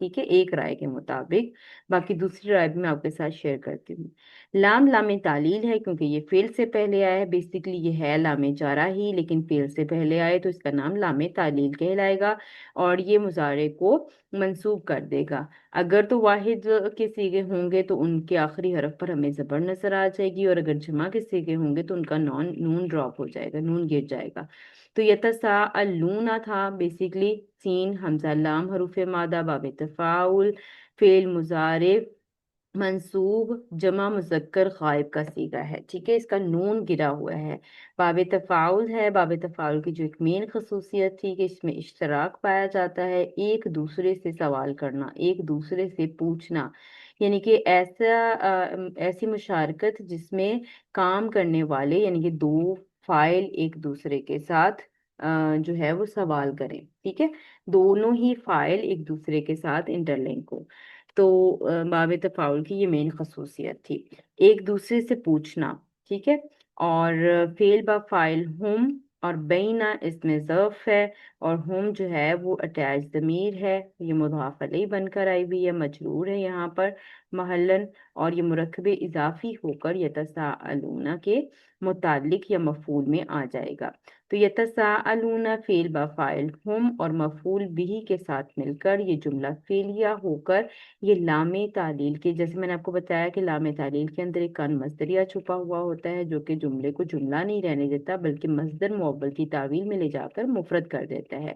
ٹھیک ہے، ایک رائے کے مطابق، باقی دوسری رائے بھی میں آپ کے ساتھ شیئر کرتی ہوں۔ لام لام تعلیل ہے کیونکہ یہ فعل سے پہلے آیا ہے، بیسیکلی یہ ہے لام جارہ ہی، لیکن فعل سے پہلے آئے تو اس کا نام لام تعلیل کہلائے گا، اور یہ مضارع کو منسوب کر دے گا۔ اگر تو واحد کے صیغے ہوں گے تو ان کے آخری حرف پر ہمیں زبر نظر آ جائے گی، اور اگر جمع کے صیغے ہوں گے تو ان کا نون ڈراپ ہو جائے گا، نون گر جائے گا۔ تو یتساءلون تھا بیسیکلی سین حمزہ لام حروف مادہ باب تفاعل، فعل مضارع منصوب جمع مذکر غائب کا صیغہ ہے، ٹھیک ہے، اس کا نون گرا ہوا ہے، باب تفاعل ہے۔ باب تفاعل کی جو ایک مین خصوصیت تھی کہ اس میں اشتراک پایا جاتا ہے، ایک دوسرے سے سوال کرنا، ایک دوسرے سے پوچھنا، یعنی کہ ایسی مشارکت جس میں کام کرنے والے یعنی کہ دو فاعل ایک دوسرے کے ساتھ جو ہے وہ سوال کریں، ٹھیک ہے، دونوں ہی فاعل ایک دوسرے کے ساتھ انٹر لنک ہو۔ تو باب تفاعل کی یہ مین خصوصیت تھی، ایک دوسرے سے پوچھنا، ٹھیک ہے، اور فعل با فاعل ہم، اور بینہ اس میں ظرف ہے، اور ہم جو ہے وہ اٹیچ ضمیر ہے، یہ مضاف الیہ بن کر آئی ہوئی ہے، مجرور ہے یہاں پر محلن، اور یہ مرکب اضافی ہو کر یتساءلون کے متعلق یا مفعول میں آ جائے گا۔ تو یتساءلون فعل با فاعل ہم اور مفعول بھی کے ساتھ مل کر یہ جملہ فعلیہ ہو کر یہ لام تعلیل کے، جیسے میں نے آپ کو بتایا کہ لام تعلیل کے اندر ایک کان مصدریہ چھپا ہوا ہوتا ہے جو کہ جملے کو جملہ نہیں رہنے دیتا بلکہ مصدر معول کی تعویل میں لے جا کر مفرد کر دیتا ہے۔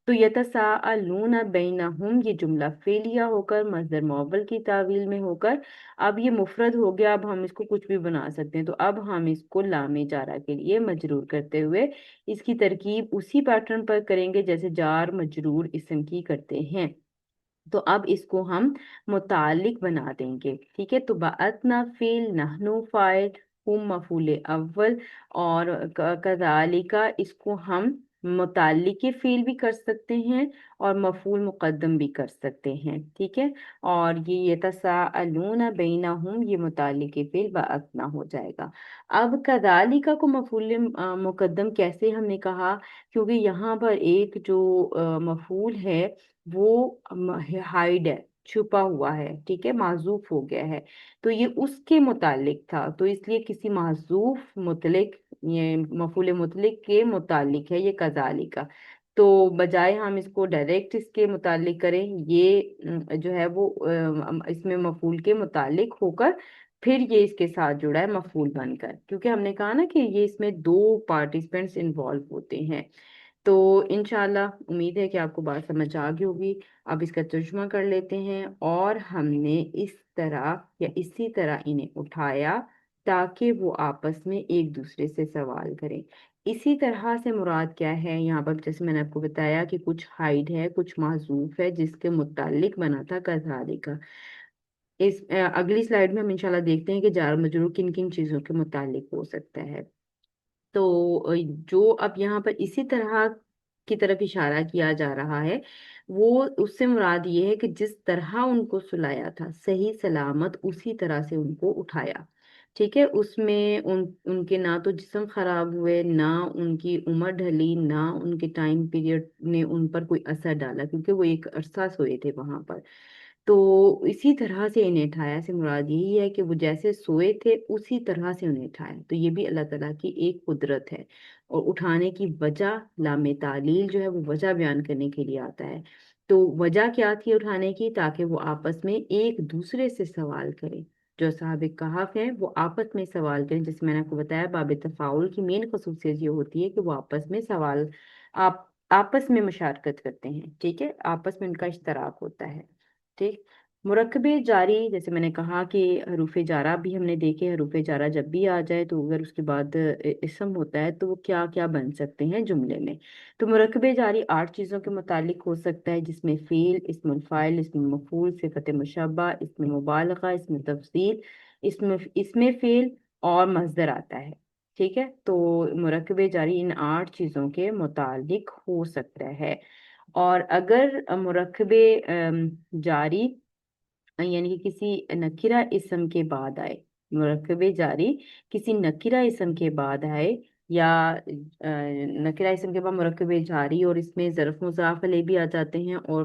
تو یتساءلون بینہم یہ جملہ فعلیہ ہو کر مصدر معول کی تعویل میں ہو کر اب یہ مفرد ہو گیا، اب ہم اس کو کچھ بھی بنا سکتے ہیں، تو اب ہم اس کو لام جارہ کے لیے مجرور کرتے ہوئے اس کی ترکیب اسی پیٹرن پر کریں گے جیسے جار مجرور اسم کی کرتے ہیں۔ تو اب اس کو ہم متعلق بنا دیں گے، ٹھیک ہے، تو بعثنا فعل، نحنو فاعل، ہم مفعول اول، اور کذالک اس کو ہم متعلق فعل بھی کر سکتے ہیں اور مفعول مقدم بھی کر سکتے ہیں، ٹھیک ہے، اور یہ یتساءلون بینہم یہ متعلق فعل بعثنا ہو جائے گا۔ اب کذالک کو مفعول مقدم کیسے ہم نے کہا، کیونکہ یہاں پر ایک جو مفعول ہے وہ ہائڈ ہے، چھپا ہوا ہے، ٹھیک ہے، معذوف ہو گیا ہے، تو یہ اس کے متعلق تھا، تو اس لیے کسی محذوف مطلق، یہ مفعول مطلق کے متعلق ہے یہ کذالک کا، تو بجائے ہم اس کو ڈائریکٹ اس کے متعلق کریں، یہ جو ہے وہ اس میں مفعول کے متعلق ہو کر پھر یہ اس کے ساتھ جڑا ہے مفعول بن کر، کیونکہ ہم نے کہا نا کہ یہ اس میں دو پارٹیسپینٹس انوالو ہوتے ہیں۔ تو انشاءاللہ امید ہے کہ آپ کو بات سمجھ آ گئی ہوگی۔ اب اس کا ترجمہ کر لیتے ہیں، اور ہم نے اس طرح یا اسی طرح انہیں اٹھایا تاکہ وہ آپس میں ایک دوسرے سے سوال کریں۔ اسی طرح سے مراد کیا ہے یہاں پر، جیسے میں نے آپ کو بتایا کہ کچھ ہائڈ ہے کچھ معذوف ہے جس کے متعلق بنا تھا کذالک کا۔ اس اگلی سلائیڈ میں ہم انشاءاللہ دیکھتے ہیں کہ جار مجرور کن کن چیزوں کے متعلق ہو سکتا ہے۔ تو جو اب یہاں پر اسی طرح کی طرف اشارہ کیا جا رہا ہے وہ اس سے مراد یہ ہے کہ جس طرح ان کو سلایا تھا صحیح سلامت اسی طرح سے ان کو اٹھایا، ٹھیک ہے، اس میں ان کے نہ تو جسم خراب ہوئے، نہ ان کی عمر ڈھلی، نہ ان کے ٹائم پیریڈ نے ان پر کوئی اثر ڈالا کیونکہ وہ ایک عرصہ سوئے تھے وہاں پر، تو اسی طرح سے انہیں اٹھایا سے مراد یہی ہے کہ وہ جیسے سوئے تھے اسی طرح سے انہیں اٹھایا، تو یہ بھی اللہ تعالیٰ کی ایک قدرت ہے، اور اٹھانے کی وجہ لام تعلیل جو ہے وہ وجہ بیان کرنے کے لیے آتا ہے۔ تو وجہ کیا تھی اٹھانے کی، تاکہ وہ آپس میں ایک دوسرے سے سوال کریں، جو اصحاب کہف ہیں وہ آپس میں سوال کریں، جیسے میں نے آپ کو بتایا باب تفاعل کی مین خصوصیت یہ ہوتی ہے کہ وہ آپس میں سوال آپ آپس میں مشارکت کرتے ہیں، ٹھیک ہے، آپس میں ان کا اشتراک ہوتا ہے، ٹھیک۔ مرکب جاری، جیسے میں نے کہا کہ حروف جارہ بھی ہم نے دیکھے، حروف جارہ جب بھی آ جائے تو اگر اس کے بعد اسم ہوتا ہے تو وہ کیا کیا بن سکتے ہیں جملے میں، تو مرکب جاری 8 چیزوں کے متعلق ہو سکتا ہے، جس میں فعل، اسم الفاعل، اسم مفعول، صفت مشبہ، اسم مبالغہ، اسم تفضیل، اسم فعل اور مصدر آتا ہے، ٹھیک ہے، تو مرکب جاری ان 8 چیزوں کے متعلق ہو سکتا ہے، اور اگر مرکب جاری یعنی کہ کسی نکرہ اسم کے بعد آئے، مرکب جاری کسی نکرہ اسم کے بعد آئے، یا نکرہ اسم کے بعد مرکب جاری اور اس میں ظرف مضاف علیہ بھی آ جاتے ہیں اور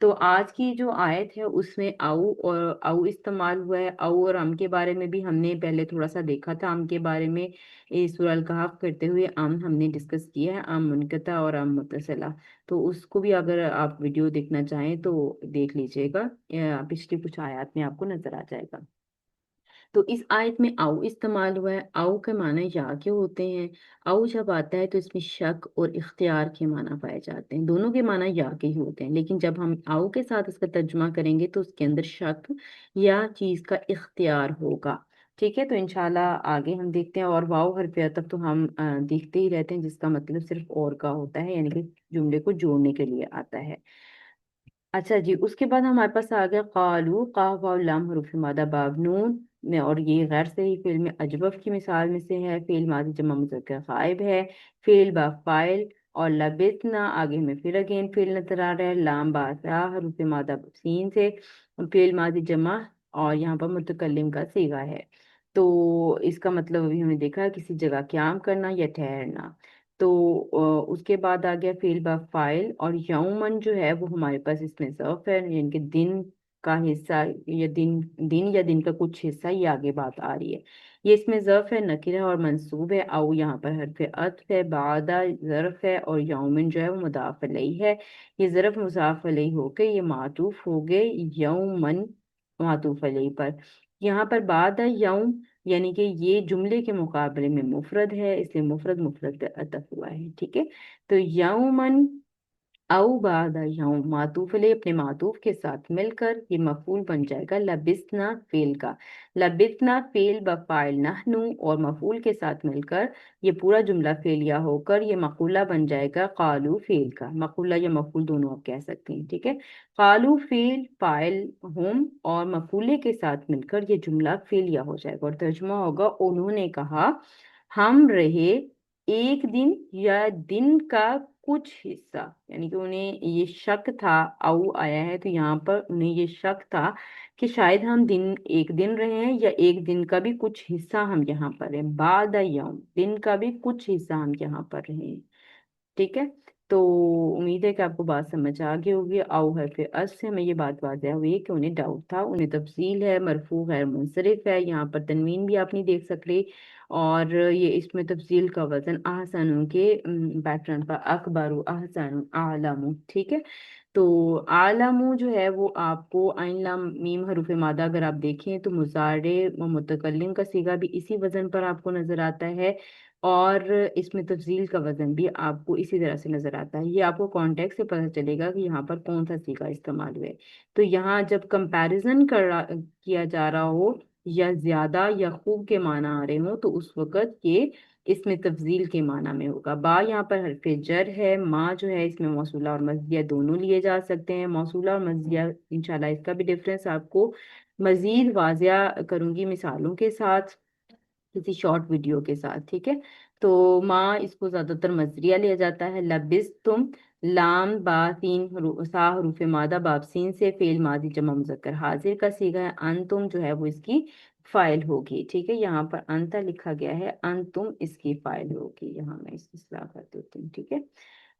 تو آج کی جو آیت ہے اس میں او استعمال ہوا ہے۔ او اور ام کے بارے میں بھی ہم نے پہلے تھوڑا سا دیکھا تھا، ام کے بارے میں سورہ الکہف کرتے ہوئے ام ہم نے ڈسکس کیا ہے، ام منقطع اور ام متصلہ، تو اس کو بھی اگر آپ ویڈیو دیکھنا چاہیں تو دیکھ لیجئے گا، پچھلی کچھ آیات میں آپ کو نظر آ جائے گا۔ تو اس آیت میں او استعمال ہوا ہے، او کے معنی یا کے ہوتے ہیں۔ او جب آتا ہے تو اس میں شک اور اختیار کے معنی پائے جاتے ہیں، دونوں کے معنی یا کے ہی ہوتے ہیں، لیکن جب ہم او کے ساتھ اس کا ترجمہ کریں گے تو اس کے اندر شک یا چیز کا اختیار ہوگا۔ ٹھیک ہے، تو انشاءاللہ آگے ہم دیکھتے ہیں، اور واو حرف عطف تو ہم دیکھتے ہی رہتے ہیں، جس کا مطلب صرف اور کا ہوتا ہے، یعنی کہ جملے کو جوڑنے کے لیے آتا ہے۔ اچھا جی، اس کے بعد ہمارے پاس آ گیا قالو، قاف واو لام حروف مادہ باب نون میں، اور یہ غیر صحیح فعل میں اجوف کی مثال میں سے ہے، فعل ماضی جمع مذکر غائب ہے، فعل با فاعل، اور لبثنا آگے میں پھر اگین فعل نظر آ رہا ہے، لام با تا حروف مادہ سین سے، فعل ماضی جمع، اور یہاں پر متکلم کا صیغہ ہے۔ تو اس کا مطلب ابھی ہم نے دیکھا کسی جگہ قیام کرنا یا ٹھہرنا۔ تو اس کے بعد آ گیا فعل با فاعل، اور یومن جو ہے وہ ہمارے پاس اس میں ظرف ہے، یعنی کہ دن کا حصہ، یا دن کا کچھ حصہ، یہ آگے بات آ رہی ہے۔ یہ اس میں ظرف ہے، نکرہ اور منصوب ہے، او یہاں پر حرف عطف ہے، بعدہ ظرف ہے، اور یومن جو ہے وہ مضاف الیہ ہے۔ یہ ظرف مضاف الیہ ہو کے یہ معطوف ہو گئے یومن معطوف علیہ پر۔ یہاں پر بعد یوم یعنی کہ یہ جملے کے مقابلے میں مفرد ہے، اس لیے مفرد مفرد پہ عطف ہوا ہے، ٹھیک ہے۔ تو یومن او بعد یوم معطوف علیہ اپنے معطوف کے ساتھ مل کر یہ مفعول بن جائے گا لبسنا فعل کا، لبسنا فعل بفاعل نحنو، اور مفعول کے ساتھ مل کر یہ پورا جملہ فعلیہ ہو کر یہ مقولہ بن جائے گا قالو فعل کا، مقولہ یا مفعول دونوں آپ کہہ سکتے ہیں، ٹھیک ہے۔ قالو فعل فاعل ہم، اور مفعولے کے ساتھ مل کر یہ جملہ فعلیہ ہو جائے گا، اور ترجمہ ہوگا انہوں نے کہا ہم رہے ایک دن یا دن کا کچھ حصہ، یعنی کہ انہیں یہ شک تھا، او آیا ہے تو یہاں پر انہیں یہ شک تھا کہ شاید ہم ایک دن رہے ہیں، یا ایک دن کا بھی کچھ حصہ ہم یہاں پر ہیں، بعد یوم دن کا بھی کچھ حصہ ہم یہاں پر رہے ہیں، ٹھیک ہے۔ تو امید ہے کہ آپ کو بات سمجھ آ گئی ہوگی، او حرف عطف سے ہمیں یہ بات واضح ہوئی کہ انہیں ڈاؤٹ تھا، انہیں تفصیل ہے، مرفوع غیر منصرف ہے، یہاں پر تنوین بھی آپ نہیں دیکھ سکتے، اور یہ اس میں تفصیل کا وزن احسن کے پیٹرن پر اکبر احسن اعلم، ٹھیک ہے۔ تو عالم جو ہے وہ آپ کو عین لام میم حروف مادہ اگر آپ دیکھیں تو مضارع و متکلم کا صیغہ بھی اسی وزن پر آپ کو نظر آتا ہے، اور اس میں تفضیل کا وزن بھی آپ کو اسی طرح سے نظر آتا ہے، یہ آپ کو کانٹیکٹ سے پتہ چلے گا کہ یہاں پر کون سا صیغہ استعمال ہوا ہے۔ تو یہاں جب کمپیریزن کیا جا رہا ہو، یا زیادہ یا خوب کے معنی آ رہے ہوں، تو اس وقت یہ اس میں تفضیل کے معنی میں ہوگا۔ با یہاں پر حرف جر ہے، ماں جو ہے اس میں موصولہ اور مزدیہ دونوں لیے جا سکتے ہیں، موصولہ اور مزدیہ انشاءاللہ اس کا بھی ڈفرینس آپ کو مزید واضح کروں گی مثالوں کے ساتھ، کسی شارٹ ویڈیو کے ساتھ، ٹھیک ہے۔ تو ماں اس کو زیادہ تر مصدریہ لیا جاتا ہے، لبس تم لام با سین سا حروف مادہ باب سین سے فعل ماضی جمع مذکر حاضر کا صیغہ ہے، انتم جو ہے وہ اس کی فاعل ہوگی، ٹھیک ہے، یہاں پر انتا لکھا گیا ہے، انتم اس کی فاعل ہوگی، یہاں میں اس اصلاح کر دیتی ہوں، ٹھیک ہے۔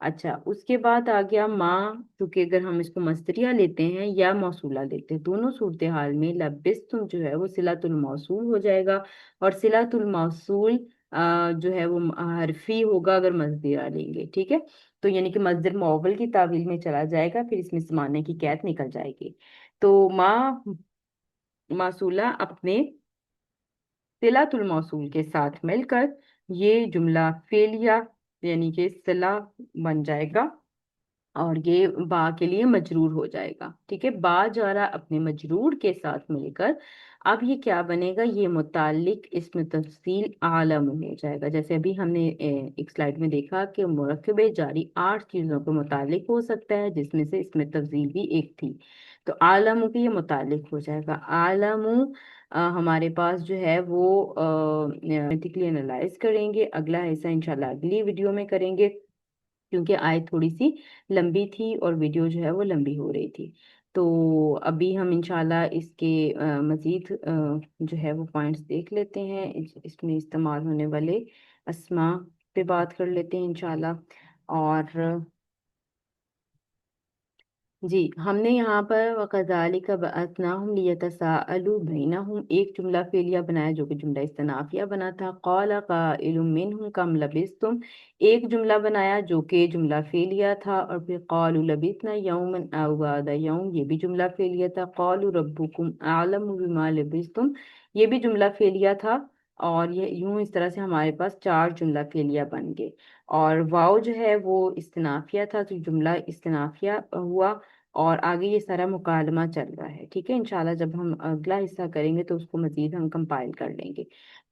اچھا، اس کے بعد آ گیا ماں، کیونکہ اگر ہم اس کو مصدریہ لیتے ہیں یا موصولہ لیتے ہیں، دونوں صورتحال میں لبستم جو ہے وہ صلۃ الموصول ہو جائے گا، اور صلۃ الموصول جو ہے وہ حرفی ہوگا اگر مصدریہ لیں گے، ٹھیک ہے۔ تو یعنی کہ مصدر معول کی تعویل میں چلا جائے گا، پھر اس میں زمانے کی قید نکل جائے گی۔ تو ماں موصولہ اپنے صلۃ الموصول کے ساتھ مل کر یہ جملہ فعلیہ یعنی کہ صلہ بن جائے گا، اور یہ با کے لیے مجرور ہو جائے گا، ٹھیک ہے، با جارا اپنے مجرور کے ساتھ مل کر اب یہ کیا بنے گا، یہ متعلق اس میں تفصیل عالم ہو جائے گا، جیسے ابھی ہم نے ایک سلائیڈ میں دیکھا کہ مرکب جاری 8 چیزوں کو متعلق ہو سکتا ہے، جس میں سے اس میں تفصیل بھی ایک تھی، تو عالم کی یہ متعلق ہو جائے گا، عالم ہمارے پاس جو ہے وہ میتھکلی انالائز کریں گے، اگلا حصہ انشاءاللہ اگلی ویڈیو میں کریں گے، کیونکہ آیت تھوڑی سی لمبی تھی اور ویڈیو جو ہے وہ لمبی ہو رہی تھی۔ تو ابھی ہم انشاءاللہ اس کے مزید جو ہے وہ پوائنٹس دیکھ لیتے ہیں، اس میں استعمال ہونے والے اسما پہ بات کر لیتے ہیں انشاءاللہ، اور جی ہم نے یہاں پر وَكَذَلِكَ بَعَثْنَاهُمْ لِيَتَسَاءَلُوا بَيْنَهُمْ ایک جملہ فعلیہ بنایا جو کہ جملہ استنافیہ بنا تھا. قَالَ قَائِلٌ مِّنْهُمْ كَمْ لَبِثْتُمْ ایک جملہ بنایا جو کہ جملہ فعلیہ تھا. اور پھر قَالُوا لَبِثْنَا يَوْمًا أَوْ بَعْضَ يَوْمٍ یہ بھی جملہ فعلیہ تھا. قَالُوا رَبُّكُمْ أَعْلَمُ بِمَا لَبِثْتُمْ یہ بھی جملہ فعلیہ تھا. اور یہ یوں اس طرح سے ہمارے پاس چار جملہ فعلیہ بن گئے. اور واؤ جو ہے وہ استنافیہ تھا تو جملہ استنافیہ ہوا. اور آگے یہ سارا مکالمہ چل رہا ہے. ٹھیک ہے، انشاءاللہ جب ہم اگلا حصہ کریں گے تو اس کو مزید ہم کمپائل کر لیں گے.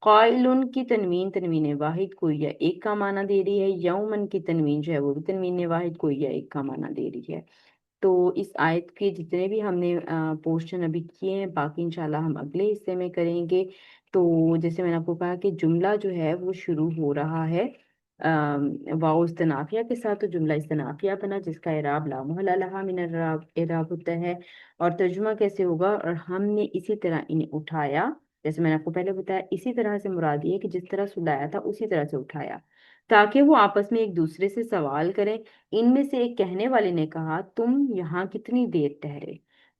قائلن کی تنوین تنوین واحد کوئی یا ایک کا معنی دے رہی ہے. یومن کی تنوین جو ہے وہ بھی تنوین واحد کوئی یا ایک کا معنی دے رہی ہے. تو اس آیت کے جتنے بھی ہم نے پورشن ابھی کیے ہیں باقی انشاءاللہ ہم اگلے حصے میں کریں گے. تو جیسے میں نے آپ کو کہا کہ جملہ جو ہے وہ شروع ہو رہا ہے واو استنافیہ کے ساتھ. تو جملہ استنافیہ بنا جس کا اعراب لا محل لہا من الاعراب اعراب ہوتا ہے. اور ترجمہ کیسے ہوگا؟ اور ہم نے اسی طرح انہیں اٹھایا، جیسے میں نے آپ کو پہلے بتایا اسی طرح سے مراد یہ ہے کہ جس طرح سلایا تھا اسی طرح سے اٹھایا تاکہ وہ آپس میں ایک دوسرے سے سوال کریں. ان میں سے ایک کہنے والے نے کہا تم یہاں کتنی دیر ٹھہرے؟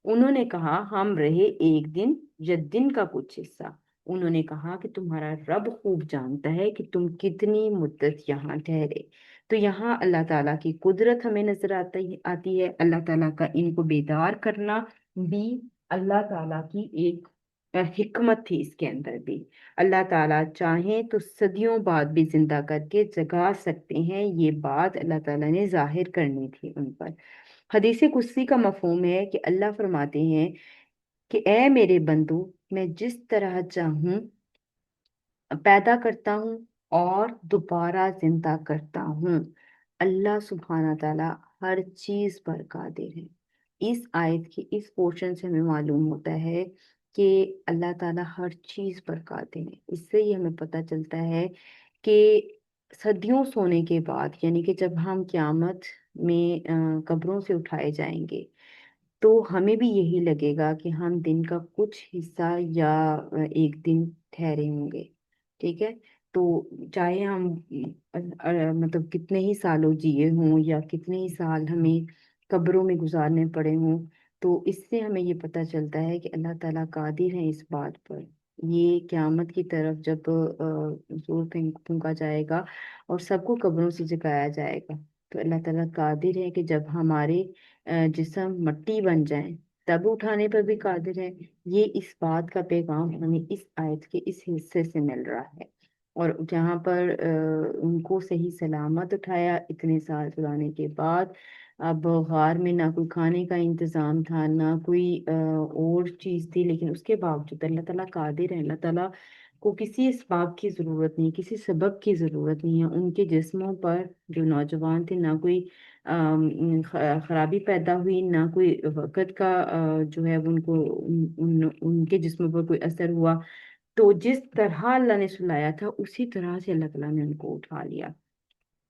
انہوں نے کہا ہم رہے ایک دن یا دن کا کچھ حصہ. انہوں نے کہا کہ تمہارا رب خوب جانتا ہے کہ تم کتنی مدت یہاں ٹھہرے. تو یہاں اللہ تعالیٰ کی قدرت ہمیں نظر آتی ہے. اللہ تعالیٰ کا ان کو بیدار کرنا بھی اللہ تعالیٰ کی ایک حکمت تھی. اس کے اندر بھی اللہ تعالیٰ چاہیں تو صدیوں بعد بھی زندہ کر کے جگا سکتے ہیں. یہ بات اللہ تعالیٰ نے ظاہر کرنی تھی ان پر. حدیث قدسی کا مفہوم ہے کہ اللہ فرماتے ہیں کہ اے میرے بندو میں جس طرح چاہوں پیدا کرتا ہوں اور دوبارہ زندہ کرتا ہوں. اللہ سبحانہ تعالیٰ ہر چیز پر قادر ہے. اس آیت کے اس پورشن سے ہمیں معلوم ہوتا ہے کہ اللہ تعالیٰ ہر چیز پر قادر ہے. اس سے ہی ہمیں پتہ چلتا ہے کہ صدیوں سونے کے بعد یعنی کہ جب ہم قیامت میں قبروں سے اٹھائے جائیں گے تو ہمیں بھی یہی لگے گا کہ ہم دن کا کچھ حصہ یا ایک دن ٹھہرے ہوں گے. ٹھیک ہے، تو چاہے ہم مطلب کتنے ہی سالوں جیے ہوں یا کتنے ہی سال ہمیں قبروں میں گزارنے پڑے ہوں تو اس سے ہمیں یہ پتہ چلتا ہے کہ اللہ تعالیٰ قادر ہے اس بات پر. یہ قیامت کی طرف جب زور پھونکا جائے گا اور سب کو قبروں سے جگایا جائے گا تو اللہ تعالیٰ قادر ہے کہ جب ہمارے جسم مٹی بن جائیں تب اٹھانے پر بھی قادر ہے. یہ اس بات کا پیغام ہمیں اس آیت کے اس حصے سے مل رہا ہے. اور جہاں پر ان کو صحیح سلامت اٹھایا اتنے سال چلانے کے بعد. اب غار میں نہ کوئی کھانے کا انتظام تھا نہ کوئی اور چیز تھی، لیکن اس کے باوجود اللہ تعالیٰ قادر ہے. اللہ تعالیٰ کو کسی اسباب کی ضرورت نہیں، کسی سبب کی ضرورت نہیں ہے. ان کے جسموں پر جو نوجوان تھے نہ کوئی خرابی پیدا ہوئی نہ کوئی وقت کا جو ہے ان کو ان کے جسموں پر کوئی اثر ہوا. تو جس طرح اللہ نے سلایا تھا اسی طرح سے اللہ تعالیٰ نے ان کو اٹھا لیا.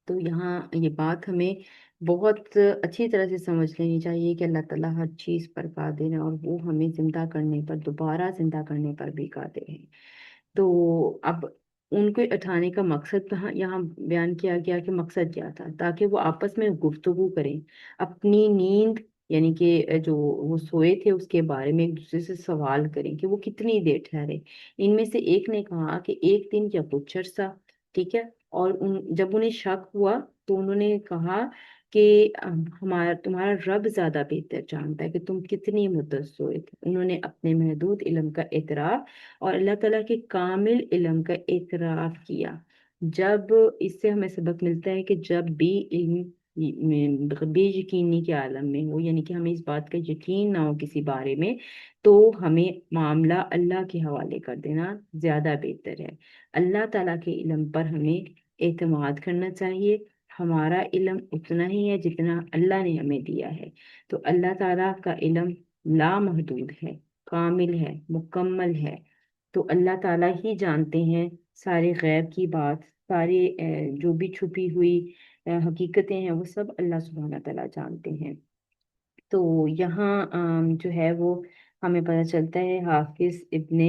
تو یہاں یہ بات ہمیں بہت اچھی طرح سے سمجھ لینی چاہیے کہ اللہ تعالیٰ ہر چیز پر قادر ہے اور وہ ہمیں زندہ کرنے پر دوبارہ زندہ کرنے پر بھی قادر ہے. تو اب ان کو اٹھانے کا مقصد یہاں بیان کیا گیا کہ مقصد کیا تھا تاکہ وہ آپس میں گفتگو کریں اپنی نیند یعنی کہ جو وہ سوئے تھے اس کے بارے میں ایک دوسرے سے سوال کریں کہ وہ کتنی دیر ٹھہرے. ان میں سے ایک نے کہا کہ ایک دن یا کچھ عرصہ. ٹھیک ہے، اور جب انہیں شک ہوا تو انہوں نے کہا کہ تمہارا رب زیادہ بہتر جانتا ہے کہ تم کتنی مدت سوئے تھے. انہوں نے اپنے محدود علم کا اعتراف اور اللہ تعالیٰ کے کامل علم کا اعتراف کیا. جب اس سے ہمیں سبق ملتا ہے کہ جب بھی علم بے یقینی کے عالم میں ہو یعنی کہ ہمیں اس بات کا یقین نہ ہو کسی بارے میں تو ہمیں معاملہ اللہ کے حوالے کر دینا زیادہ بہتر ہے. اللہ تعالیٰ کے علم پر ہمیں اعتماد کرنا چاہیے. ہمارا علم اتنا ہی ہے جتنا اللہ نے ہمیں دیا ہے. تو اللہ تعالیٰ کا علم لامحدود ہے، کامل ہے، مکمل ہے. تو اللہ تعالیٰ ہی جانتے ہیں سارے غیب کی بات، سارے جو بھی چھپی ہوئی حقیقتیں ہیں وہ سب اللہ سبحانہ تعالیٰ جانتے ہیں. تو یہاں جو ہے وہ ہمیں پتہ چلتا ہے حافظ ابن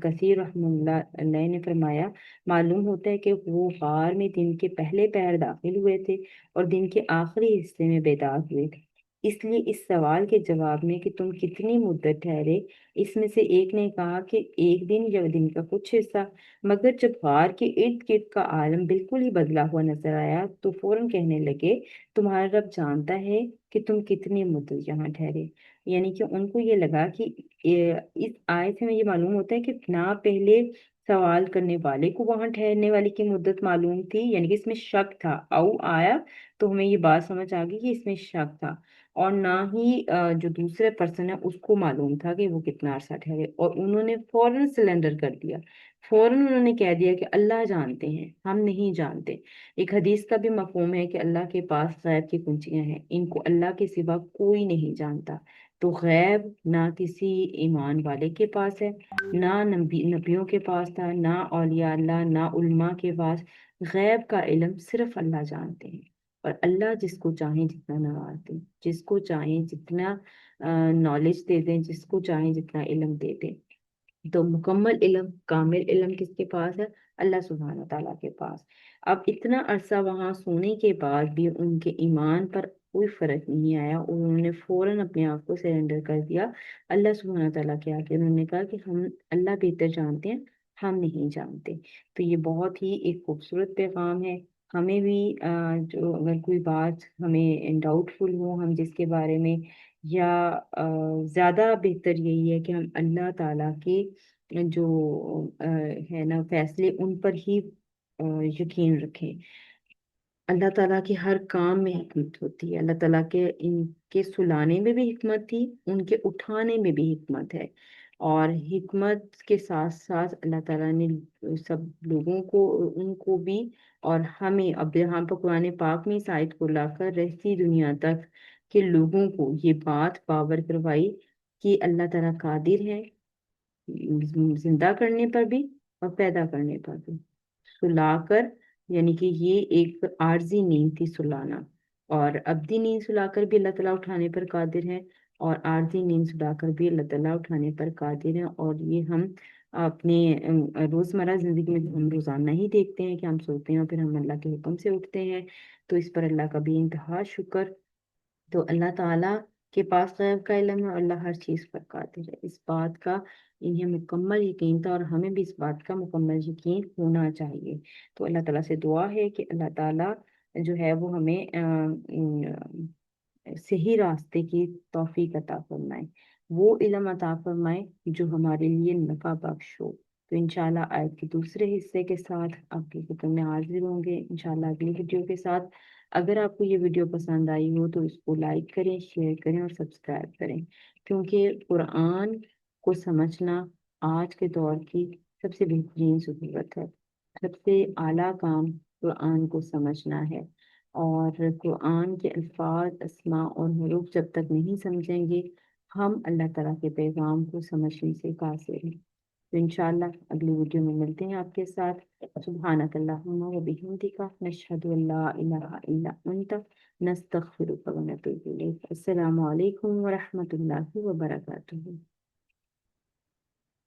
کثیر رحمہ اللہ علیہ نے فرمایا معلوم ہوتا ہے کہ وہ غار میں دن کے پہلے پہر داخل ہوئے تھے اور دن کے آخری حصے میں بیدار ہوئے تھے. اس لیے اس سوال کے جواب میں کہ تم کتنی مدت ٹھہرے، اس میں سے ایک نے کہا کہ ایک دن یا دن کا کچھ حصہ، مگر جب غار کے ارد گرد کا عالم بالکل ہی بدلا ہوا نظر آیا تو فوراً کہنے لگے تمہارا رب جانتا ہے کہ تم کتنی مدت یہاں ٹھہرے۔ یعنی کہ ان کو یہ لگا کہ اس آیت سے ہمیں یہ معلوم ہوتا ہے کہ نہ پہلے سوال کرنے والے کو وہاں ٹھہرنے والے کی مدت معلوم تھی، یعنی کہ اس میں شک تھا، او آیا تو ہمیں یہ بات سمجھ آ گئی کہ اس میں شک تھا، اور نہ ہی جو دوسرے پرسن ہے اس کو معلوم تھا کہ وہ کتنا عرصہ ٹھہرے، اور انہوں نے فوراً سلنڈر کر دیا، فوراً انہوں نے کہہ دیا کہ اللہ جانتے ہیں، ہم نہیں جانتے۔ ایک حدیث کا بھی مفہوم ہے کہ اللہ کے پاس غیب کی کنجیاں ہیں، ان کو اللہ کے سوا کوئی نہیں جانتا۔ تو غیب نہ کسی ایمان والے کے پاس ہے، نہ نبیوں کے پاس تھا، نہ اولیاء اللہ، نہ علماء کے پاس۔ غیب کا علم صرف اللہ جانتے ہیں، اور اللہ جس کو چاہیں جتنا نواز دیں، جس کو چاہیں جتنا نالج دے دیں، جس کو چاہیں جتنا علم دے دیں۔ تو مکمل علم، کامل علم کس کے پاس ہے؟ اللہ سبحانہ تعالیٰ کے پاس۔ اب اتنا عرصہ وہاں سونے کے بعد بھی ان کے ایمان پر کوئی فرق نہیں آیا، اور انہوں نے فوراً اپنے آپ کو سرنڈر کر دیا اللہ سبحانہ تعالیٰ کے آگے۔ انہوں نے کہا کہ ہم اللہ بہتر جانتے ہیں، ہم نہیں جانتے۔ تو یہ بہت ہی ایک خوبصورت پیغام ہے۔ ہمیں بھی جو اگر کوئی بات ہمیں ڈاؤٹ فل ہو، ہم جس کے بارے میں، یا زیادہ بہتر یہی ہے کہ ہم اللہ تعالیٰ کے جو ہے نا فیصلے، ان پر ہی یقین رکھیں۔ اللہ تعالیٰ کے ہر کام میں حکمت ہوتی ہے، اللہ تعالیٰ کے ان کے سلانے میں بھی حکمت تھی، ان کے اٹھانے میں بھی حکمت ہے، اور حکمت کے ساتھ ساتھ اللہ تعالیٰ نے سب لوگوں کو، ان کو بھی اور ہمیں، اب یہاں پر قرآن پاک میں اس آیت کو لا کر رہتی دنیا تک کے لوگوں کو یہ بات باور کروائی کہ اللہ تعالیٰ قادر ہے زندہ کرنے پر بھی اور پیدا کرنے پر بھی، سلا کر، یعنی کہ یہ ایک عارضی نیند تھی سلانا، اور ابدی نیند سلا کر بھی اللہ تعالیٰ اٹھانے پر قادر ہے، اور عارضی نیند سلا کر بھی اللہ تعالیٰ اٹھانے پر قادر ہے۔ اور یہ ہم اپنے روزمرہ زندگی میں ہم روزانہ ہی دیکھتے ہیں کہ ہم سوتے ہیں اور پھر ہم اللہ کے حکم سے اٹھتے ہیں، تو اس پر اللہ کا بھی انتہا شکر۔ تو اللہ تعالیٰ کے پاس غیب کا علم ہے، اور اللہ ہر چیز پر قادر ہے، اس بات کا انہیں مکمل یقین تھا، اور ہمیں بھی اس بات کا مکمل یقین ہونا چاہیے۔ تو اللہ تعالیٰ سے دعا ہے کہ اللہ تعالیٰ جو ہے وہ ہمیں صحیح راستے کی توفیق عطا فرمائے، وہ علم عطا فرمائے جو ہمارے لیے نفع بخش ہو۔ تو انشاءاللہ آیت کے دوسرے حصے کے ساتھ آپ کی خدمت میں حاضر ہوں گے انشاءاللہ اگلی ویڈیو کے ساتھ۔ اگر آپ کو یہ ویڈیو پسند آئی ہو تو اس کو لائک کریں، شیئر کریں اور سبسکرائب کریں، کیونکہ قرآن کو سمجھنا آج کے دور کی سب سے بہترین ضرورت ہے۔ سب سے اعلیٰ کام قرآن کو سمجھنا ہے، اور قرآن کے الفاظ، اسماء اور حروف جب تک نہیں سمجھیں گے، ہم اللہ تعالیٰ کے پیغام کو سمجھنے سے قاصر ہیں۔ تو انشاءاللہ اگلی ویڈیو میں ملتے ہیں آپ کے ساتھ۔ سبحانک اللہم و بحمدک، نشہد ان لا الہ الا انت، نستغفرک و نتوب الیک۔ السلام علیکم ورحمۃ اللہ وبرکاتہ۔